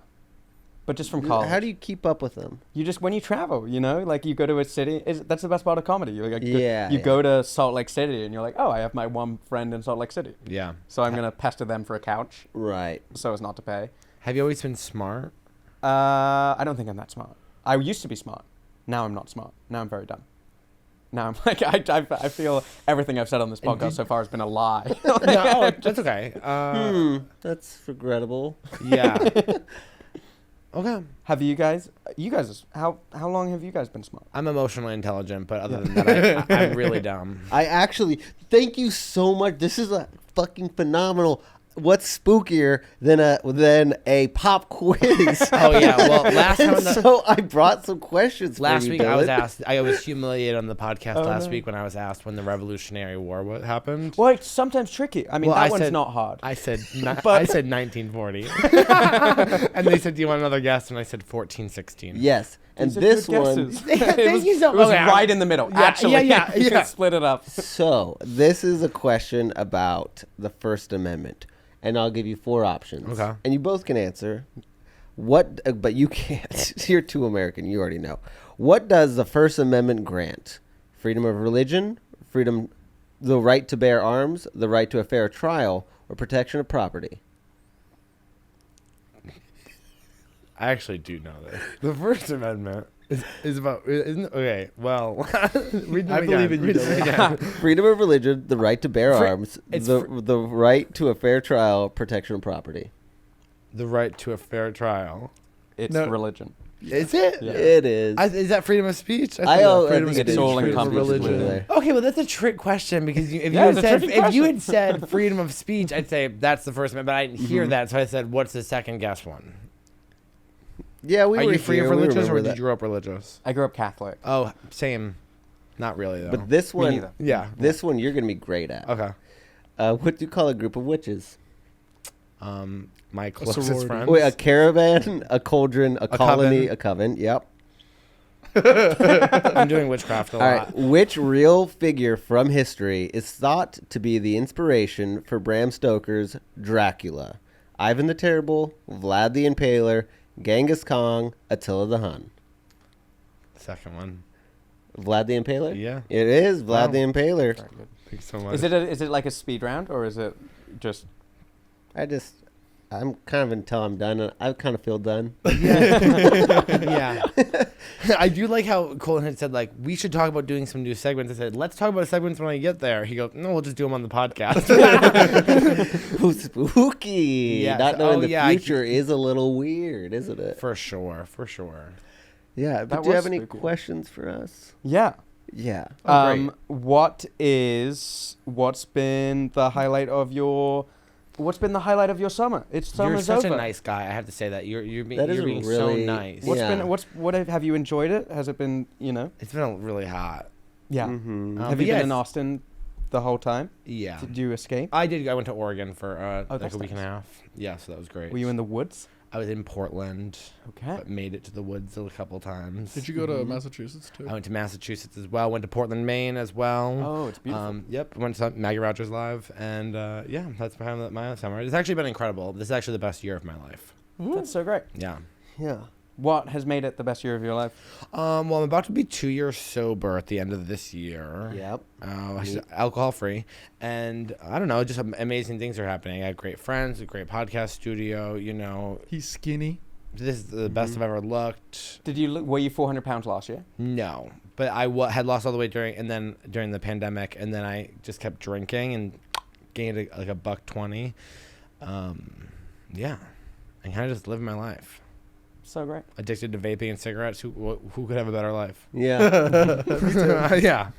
but just from college. How do you keep up with them? You just when you travel, you know, like you go to a city. That's the best part of comedy. You like, Yeah, you yeah. go to Salt Lake City, and you're like, oh, I have my one friend in Salt Lake City, Yeah. so I'm gonna pester them for a couch, Right. so as not to pay. Have you always been smart? I don't think I'm that smart. I used to be smart. Now I'm not smart. Now I'm very dumb. Now I'm like I feel everything I've said on this podcast so far has been a lie. No, oh, that's okay. That's regrettable. Yeah. Okay. Have you guys? How long have you guys been smart? I'm emotionally intelligent, but other than that, I'm really dumb. I actually thank you so much. This is a fucking phenomenal. What's spookier than a pop quiz? Oh yeah. Well, last time. So I brought some questions. Last for you, week I was Dylan. asked. I was humiliated on the podcast last no. week when I was asked when the Revolutionary War happened. Well, it's sometimes tricky. I mean, Well, that I one's said- not hard. I said But- I said 1940, and they said, "Do you want another guess?" And I said 1416. Yes, and These are this good one. guesses. Thank you so It was much. right in the middle. Yeah, Actually, yeah, you yeah. could split it up. So this is a question about the First Amendment, and I'll give you 4 options. Okay. And you both can answer. What? But you can't. You're too American. You already know. What does the First Amendment grant? Freedom of religion, freedom, the right to bear arms, the right to a fair trial, or protection of property? I actually do know this. The First Amendment is about. Isn't okay? Well, read them I believe again. in you, Read them Dylan. again. Freedom of religion, the right to bear Fre- arms, it's the right to a fair trial, protection of property. The right to a fair trial. It's No. religion. Is it? Yeah. It is. Is that freedom of speech? I freedom think of it is speech, freedom freedom of of religion. religion. Okay, well that's a trick question because if Yeah, you it's had a said tricky if you question. had said freedom of speech, I'd say that's the First Amendment, but I didn't hear that, so I said, "What's the second guess one?" Yeah, we Are were you free here. of We religious, or remember did that. you grow up religious? I grew up Catholic. Oh, same. Not really though. But this Me one, neither. yeah. this one, you're gonna be great at. Okay. What do you call a group of witches? My closest sorority. friends. Wait, a caravan, a cauldron, a colony, coven. a coven. Yep. I'm doing witchcraft a All lot. right. Which real figure from history is thought to be the inspiration for Bram Stoker's Dracula? Ivan the Terrible, Vlad the Impaler, Genghis Khan, Attila the Hun. Second one. Vlad the Impaler? Yeah. It is Vlad Wow. the Impaler. Very good. Thanks so much. Is it like a speed round or is it just? I'm kind of until I'm done. I kind of feel done. Yeah. I do like how Colton had said, like, we should talk about doing some new segments. I said, let's talk about segments when I get there. He goes, no, we'll just do them on the podcast. Ooh, spooky. Yeah, Not so- knowing oh, the yeah, I future is a little weird, isn't it? For sure. For sure. Yeah. But That do you was have any spooky. questions for us? Yeah. Yeah. Oh, great. What's been the highlight of your summer? It's You're summer's such over. a nice guy. I have to say that. You're being, That is you're being so really- nice. Yeah. Have you enjoyed it? Has it been, you know? It's been really hot. Yeah. Mm-hmm. Have but you yeah, been in it's- Austin the whole time? Yeah. Did you escape? I did. I went to Oregon for like that's a week and a nice. half. Yeah, so that was great. Were you in the woods? I was in Portland, Okay. but made it to the woods a couple times. Did you go to Massachusetts too? I went to Massachusetts as well. Went to Portland, Maine as well. Oh, it's beautiful. Yep. Went to Maggie Rogers Live, and yeah, that's behind my summer. It's actually been incredible. This is actually the best year of my life. That's so great. Yeah. Yeah. What has made it the best year of your life? Well, I'm about to be 2 years sober at the end of this year. Yep. Alcohol free, and I don't know, just amazing things are happening. I have great friends, a great podcast studio. You know, He's skinny. this is the best I've ever looked. Were you 400 pounds last year? No, but I had lost all the weight during the pandemic, and then I just kept drinking and gained like $120. Yeah, and kind of just living my life. So great. Addicted to vaping and cigarettes. Who could have a better life? Yeah. Yeah.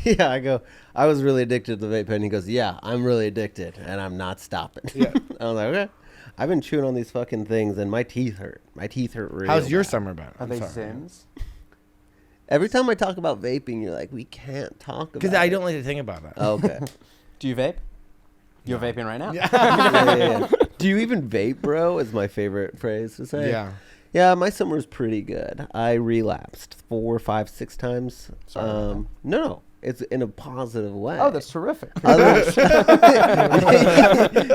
Yeah. I was really addicted to the vape pen. He goes, yeah, I'm really addicted and I'm not stopping. Yeah. I was like, okay. I've been chewing on these fucking things and my teeth hurt. My teeth hurt really How's your bad. summer been? Are I'm they sorry. Sims? Every time I talk about vaping, you're like, we can't talk about Because I don't like to think about it. Okay. Do you vape? You're vaping right now. Yeah. Do you even vape, bro? Is my favorite phrase to say. Yeah. Yeah, my summer's pretty good. I relapsed 4, 5, 6 times. Sorry about that. No, it's in a positive way. Oh, that's terrific.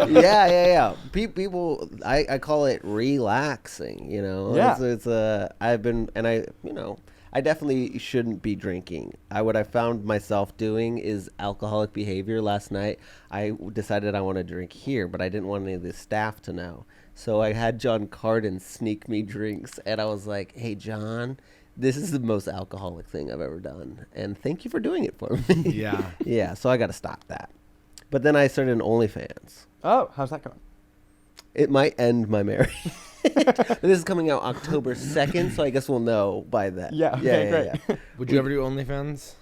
Yeah. People, I call it relaxing. You know. Yeah. I've been, and I definitely shouldn't be drinking. What I found myself doing is alcoholic behavior. Last night, I decided I want to drink here, but I didn't want any of the staff to know. So I had John Carden sneak me drinks, and I was like, "Hey, John, this is the most alcoholic thing I've ever done, and thank you for doing it for me." Yeah. Yeah, so I got to stop that. But then I started an OnlyFans. Oh, how's that going? It might end my marriage. This is coming out October 2nd, so I guess we'll know by then. Yeah, okay, great. Yeah. Would you ever do OnlyFans?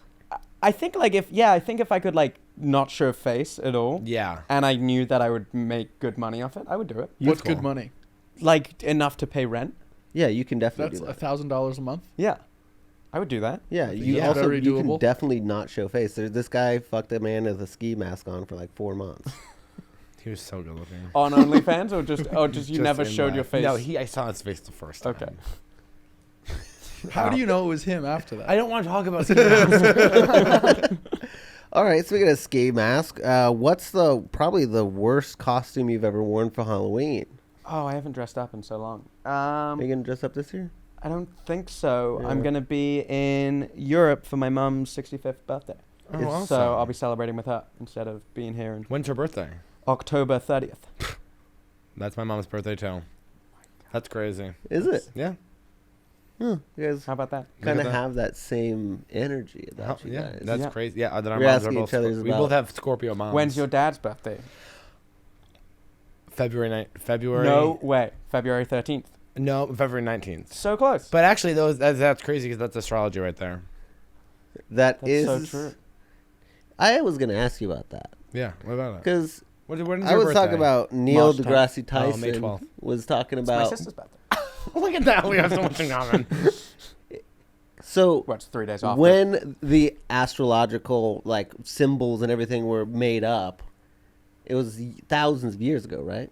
I think if I could like not show face at all, Yeah. and I knew that I would make good money off it, I would do it. What's good money? Like enough to pay rent. Yeah, you can definitely That's do that. $1,000 a month. Yeah, I would do that. Yeah, Yeah, very you can doable. definitely not show face. There's this guy fucked a man with a ski mask on for like 4 months. He was so good looking. On OnlyFans or just you Just never in showed that. your face. No, I saw his face the first time. Okay. How do you know it was him after that? I don't want to talk about it. All right, speaking of ski mask, what's probably the worst costume you've ever worn for Halloween? Oh, I haven't dressed up in so long. Are you gonna dress up this year? I don't think so. Yeah. I'm gonna be in Europe for my mum's 65th birthday. Oh, So awesome. I'll be celebrating with her instead of being here in When's her birthday? October 30th. That's my mom's birthday too. That's crazy. Is it? Yeah. Huh. You guys How about that? kind of at that. have that same energy about you Yeah, guys. that's Yeah. crazy. Yeah, that our We're moms are asking both. each other's We about- both have Scorpio moms. When's your dad's birthday? February? No way. February 13th. No, February 19th. So close. But actually, that's crazy because that's astrology right there. That That's is so true. I was gonna ask you about that Yeah. What about it? because When's your I was birthday? talking about Neil March 10th. deGrasse Oh, May Tyson 12th. was talking It's my about. sister's birthday. Look at that. We have so much in common. So Well, it's 3 days off. when the astrological like symbols and everything were made up, it was thousands of years ago, right?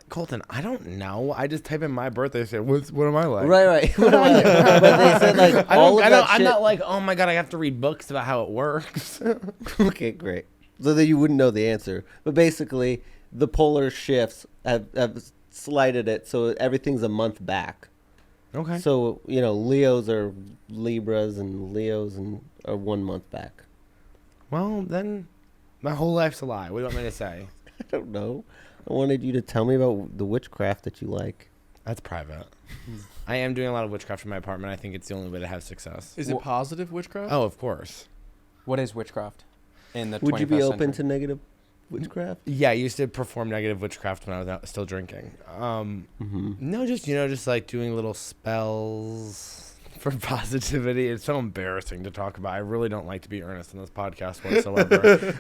Colton, I don't know. I just type in my birthday. Say, what am I like? Right. What am I doing? But they said like all of that I'm shit. not like, oh my god, I have to read books about how it works. Okay, great. So that you wouldn't know the answer, but basically the polar shifts have slighted it, so everything's a month back. Okay. So Leos are Libras and Leos are 1 month back. Well, then my whole life's a lie. What do you want me to say? I don't know. I wanted you to tell me about the witchcraft that you like. That's private. I am doing a lot of witchcraft in my apartment. I think it's the only way to have success. Is it positive witchcraft? Oh, of course. What is witchcraft in the 21st Would you be open to century? negative witchcraft? Yeah, I used to perform negative witchcraft when I was still drinking. No, just like doing little spells for positivity. It's so embarrassing to talk about. I really don't like to be earnest in this podcast whatsoever.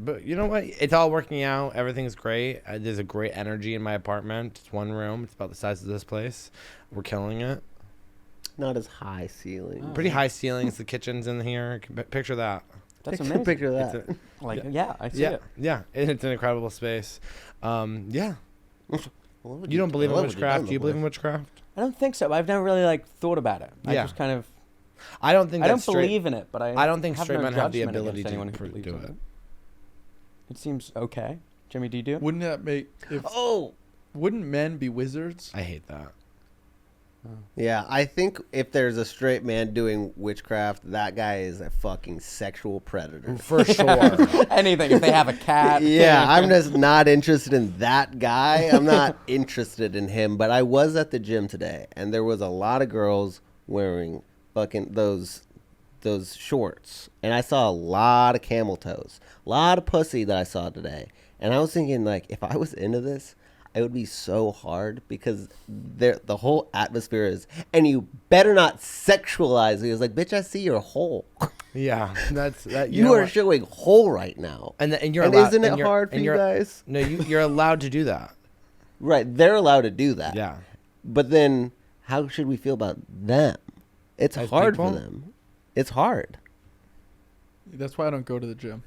But you know what? It's all working out. Everything's great. There's a great energy in my apartment. It's 1 room. It's about the size of this place. We're killing it. Not as high ceiling. Oh. Pretty high ceilings. The kitchen's in here. Picture that. That's Picture, amazing. picture that. It's Like, Yeah. yeah, I see yeah, it. yeah. It's an incredible space. Yeah. Well, what You don't believe in what would witchcraft? done Do you believe in with? I witchcraft? don't think so. I've never really thought about it. I Yeah. just kind of I don't think I don't that's straight. believe in it, but I don't think have straight no men have the judgment ability against to anyone who believes do in it. It seems okay. Jimmy, do you do it? Wouldn't that make? Oh, Wouldn't men be wizards? I hate that. yeah. I think if there's a straight man doing witchcraft, that guy is a fucking sexual predator. For sure. Anything. If they have a cat. Yeah, I'm just not interested in that guy. I'm not interested in him. But I was at the gym today, and there was a lot of girls wearing fucking those shorts, and I saw a lot of camel toes, a lot of pussy that I saw today, and I was thinking like, if I was into this, it would be so hard because the whole atmosphere is, and you better not sexualize it. It's like, bitch, I see your hole. Yeah, that's that. You know are what? showing hole right now. And you're And allowed, isn't and it you're- hard for and you you're- guys? No, you're allowed to do that. Right, they're allowed to do that. Yeah. But then, how should we feel about them? It's As hard people? for them. It's hard. That's why I don't go to the gym.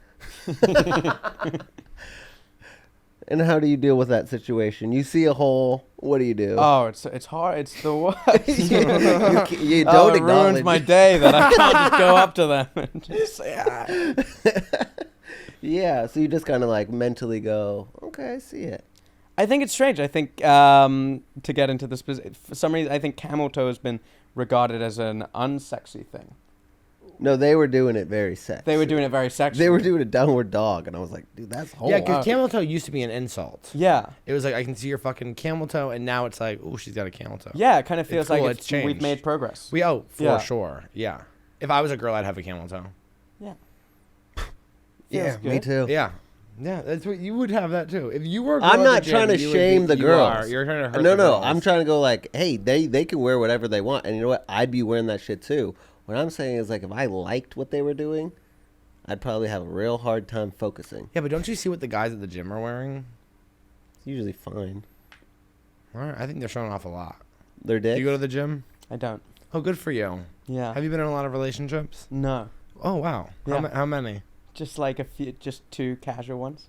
And how do you deal with that situation? You see a hole. What do you do? Oh, it's hard. It's the worst. You don't Oh, it acknowledge. ruins my day that I can't just go up to them and just say, Yeah, so you just kind of like mentally go, okay, I see it. I think it's strange. I think to get into this, for some reason, I think camel toe has been regarded as an unsexy thing. No, they were doing it very sexy. They were doing it very sexy. They were doing a downward dog, and I was like, dude, that's whole. Yeah, because camel toe used to be an insult. Yeah. It was like, I can see your fucking camel toe, and now it's like, oh, she's got a camel toe. Yeah, it kind of feels cool, like it's we've changed. made progress. For Yeah. sure. Yeah. If I was a girl, I'd have a camel toe. Yeah. Yeah, Feels me good. too. Yeah. Yeah, that's what you would have that too. If you were a girl I'm at the not gym, trying to you would shame be- the you girls. are. You're trying to hurt No, the no, girls. I'm trying to go like, hey, they can wear whatever they want, and you know what? I'd be wearing that shit too. What I'm saying is like, if I liked what they were doing, I'd probably have a real hard time focusing. Yeah, but don't you see what the guys at the gym are wearing? It's usually fine. All right, I think they're showing off a lot. Their Do dicks. you go to the gym? I don't. Oh, good for you. Yeah. Have you been in a lot of relationships? No. Oh, wow. Yeah. How many? Just like just two casual ones.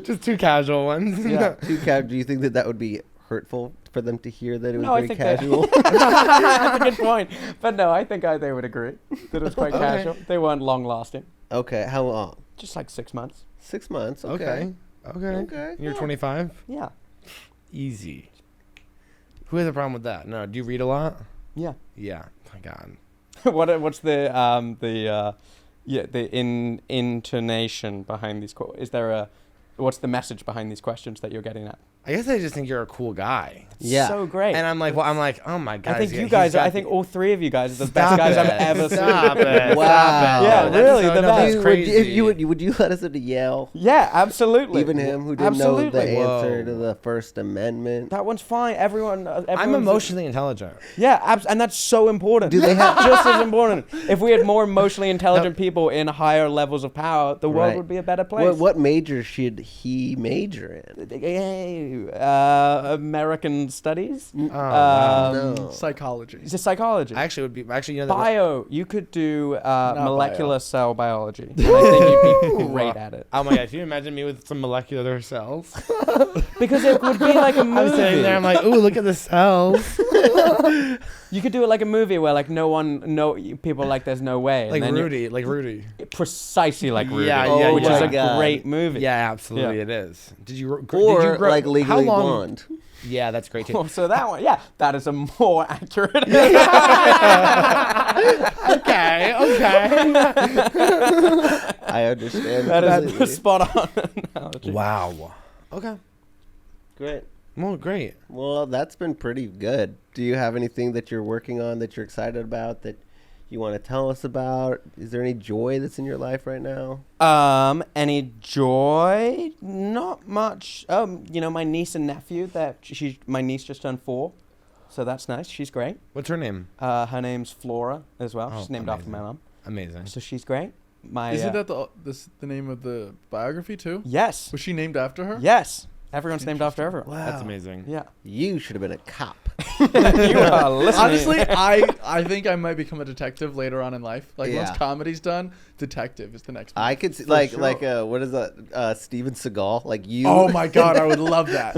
Just two casual ones. Yeah. Do you think that would be hurtful for them to hear that it was No, I very think that- casual? That's a good point. But no, I think they would agree that it was quite Okay. casual. They weren't long lasting. Okay, how long? Just like 6 months. 6 months. Okay. Okay. Okay. Okay, And You're yeah. 25? Yeah. Easy. Who has a problem with that? No. Do you read a lot? Yeah. Yeah. My God. What's the intonation behind these is there what's the message behind these questions that you're getting at? I guess I just think you're a cool guy. Yeah. So great. And I'm like, oh my God. I think he's you got- guys he's are, got I think the- all three of you guys are the Stop best guys I've it. ever Stop seen. it. Wow. Stop it. Yeah, That's really, so- the no, best. that's Dude, crazy. would you let us into Yale? Yeah, absolutely. Even him who didn't Absolutely. know the answer Whoa. to the First Amendment. That one's fine. I'm everyone's- emotionally intelligent. Yeah, and that's so important. Do they have- just as important? If we had more emotionally intelligent people in higher levels of power, the world Right. would be a better place. What major should he major in? American studies. wow. No. Psychology. It's a psychology. Actually, would be actually you know that Bio. You could do molecular bio. cell biology. And I think you'd be great at it. Oh my God! Can you imagine me with some molecular cells? Because it would be like a movie. I'm sitting there. I'm like, ooh, look at the cells. You could do it like a movie where like people like there's no way. like and then Rudy. precisely like Rudy. Yeah, yeah, which yeah. is Oh a my God. great movie. Yeah, absolutely, Yeah. it is. Did you Or grow, like how Legally long? Blonde. Yeah, that's great too. Oh, so that one, yeah, that is a more accurate. Okay. I understand. That is completely. the spot on analogy. Wow. Okay. Great. Well, great. Well, that's been pretty good. Do you have anything that you're working on that you're excited about that you want to tell us about? Is there any joy that's in your life right now? Any joy? Not much. My niece and nephew. My niece just turned 4, so that's nice. She's great. What's her name? Her name's Flora as well. Oh, She's named after my amazing. mom, Amazing. so she's great. Isn't that the name of the biography too? Yes. Was she named after her? Yes. Everyone's named after everyone. Wow. That's amazing. Yeah. You should have been a cop. You are listening. Honestly, I think I might become a detective later on in life. Like Yeah. once comedy's done, detective is the next. I move. could see, For like sure. what is that? Steven Seagal. Like you. Oh my God, I would love that.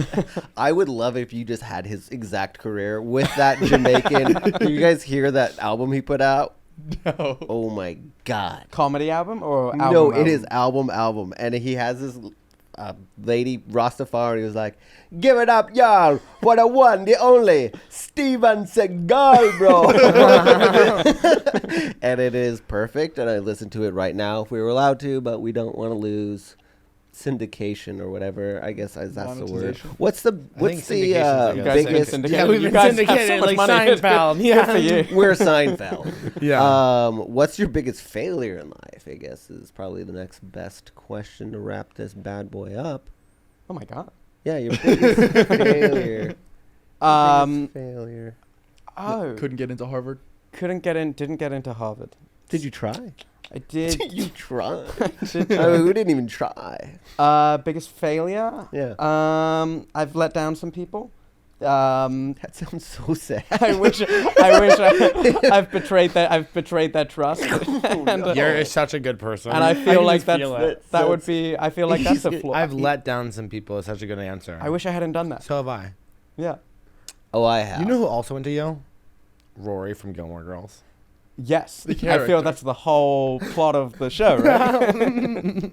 I would love if you just had his exact career with that Jamaican. Did you guys hear that album he put out? No. Oh my God. Comedy album or album? No, it album? is album, and he has this lady Rastafari who's like, "Give it up, y'all, for the one, the only Steven Seagal, bro." And it is perfect, and I listen to it right now if we were allowed to, but we don't want to lose syndication or whatever. I guess that's the word. Monetization. What's the syndication's like You a- guys have been biggest? syndicated. Yeah, we've You been guys have syndicated so much like money. It's good- Seinfeld. good Yeah. for you. We're Seinfeld. Yeah. What's your biggest failure in life? I guess is probably the next best question to wrap this bad boy up. Oh my God. Yeah, your biggest failure. Um. Failure. Oh. Couldn't get into Harvard. Didn't get into Harvard. Did you try? I did. You tried. did I mean, we didn't even try. biggest failure? Yeah. I've let down some people. That sounds so sad. I've betrayed that trust. and, You're such a good person. and I feel like just feel it. that would be. I feel like that's a flaw. I've let down some people. It's such a good answer. I wish I hadn't done that. So have I. Yeah. Oh, I have. You know who also went to Yale? Rory from Gilmore Girls. Yes. The I character. feel that's the whole plot of the show, right?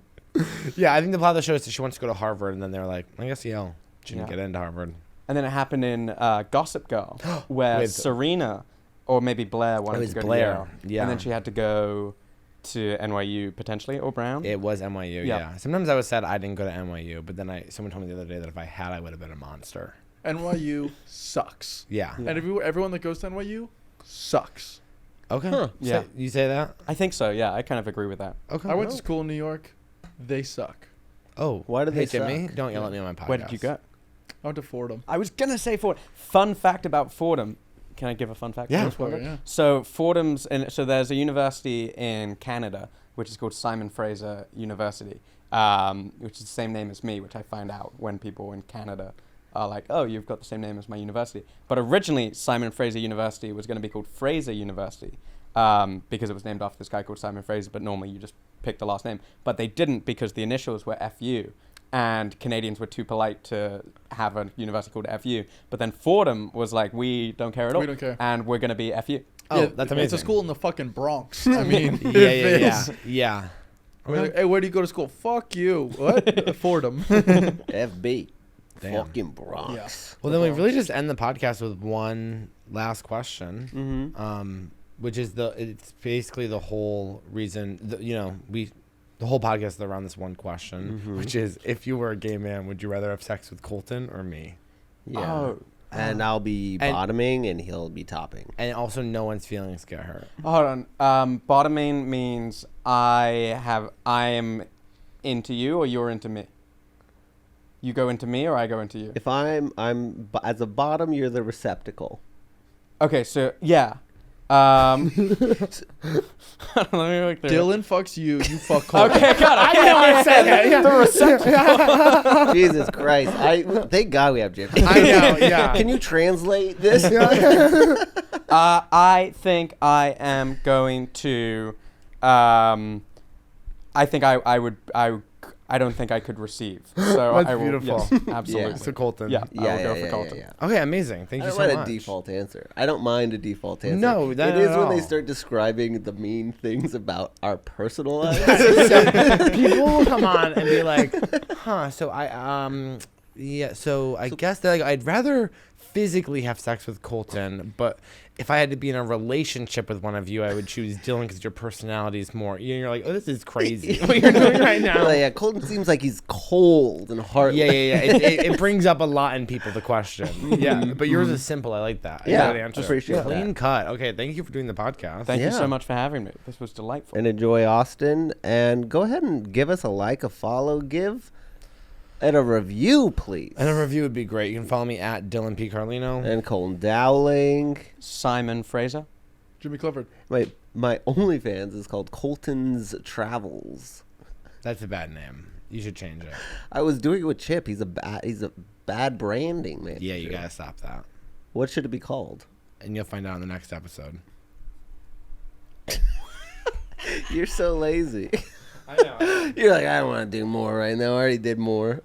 Yeah, I think the plot of the show is that she wants to go to Harvard, and then they're like, I guess Yale. She didn't Yeah. get into Harvard. And then it happened in Gossip Girl, where With- Serena, or maybe Blair, wanted was to go Blair, to Yale. yeah. And then she had to go to NYU potentially, or Brown. It was NYU, Yeah. yeah. Sometimes I was sad I didn't go to NYU, but then someone told me the other day that if I had, I would have been a monster. NYU sucks. Yeah. Yeah. And everyone that goes to NYU sucks. Okay. Huh. Yeah. So you say that? I think so. Yeah, I kind of agree with that. Okay. I went to school in New York. They suck. Oh. Why do hey, they Jimmy, suck? don't yell at me on my podcast. Where did you go? I went to Fordham. I was gonna say Fordham. Fun fact about Fordham. Can I give a fun fact? Yeah. about Fordham? Yeah. So Fordham's, and so there's a university in Canada which is called Simon Fraser University, which is the same name as me, which I find out when people in Canada are like, "Oh, you've got the same name as my university." But originally, Simon Fraser University was going to be called Fraser University because it was named after this guy called Simon Fraser. But normally, you just pick the last name. But they didn't because the initials were FU. And Canadians were too polite to have a university called FU. But then Fordham was like, we don't care at all. We don't care. And we're going to be FU. Oh, Yeah, that's amazing. It's a school in the fucking Bronx. I mean, Yeah. Yeah. Where, hey, where do you go to school? Fuck you. What? Fordham. FB. Damn. Fucking Bronx. Well, then we really just end the podcast with one last question, Mm-hmm. which is it's basically the whole reason, the whole podcast is around this one question, which is, if you were a gay man, would you rather have sex with Colton or me? Yeah. Oh. And I'll be And- bottoming and he'll be topping. And also, no one's feelings get hurt. Hold on. Bottoming means I am into you or you're into me. You go into me or I go into you. If I'm as a bottom, you're the receptacle. Okay, so yeah. Let me look through it. Dylan fucks you. You fuck Colton. Okay, God, I know I said that. The receptacle. Jesus Christ! Thank God we have Jim. I know, yeah. Can you translate this? I think I am going to. I think I don't think I could receive. So That's I will, beautiful. Yes, absolutely. Yeah. So Colton. Yeah, I will go for yeah, Colton. yeah. Okay, amazing. Thank I you don't so want much. a default answer. I don't mind a default answer. No, it not is at when they all. start describing the mean things about our personal lives. People will come on and be like, huh, so so I guess they're like, I'd rather physically have sex with Colton, but if I had to be in a relationship with one of you, I would choose Dylan because your personality is more. You're like, oh, this is crazy what you're doing right now. Like, yeah, Colton seems like he's cold and heartless. Yeah. It brings up a lot in people, the question. Yeah, but yours is simple. I like that. I Yeah, got an answer. appreciate Clean that. cut. Okay, thank you for doing the podcast. Thank you Yeah. so much for having me. This was delightful. And enjoy Austin. And go ahead and give us a like, a follow, and a review, please. And a review would be great. You can follow me at Dylan P. Carlino. And Colton Dowling. Simon Fraser. Jimmy Clifford. My OnlyFans is called Colton's Travels. That's a bad name. You should change it. I was doing it with Chip. He's a bad branding man. Yeah, you gotta stop that. What should it be called? And you'll find out in the next episode. You're so lazy. I know. You're like, I don't want to do more right now. I already did more.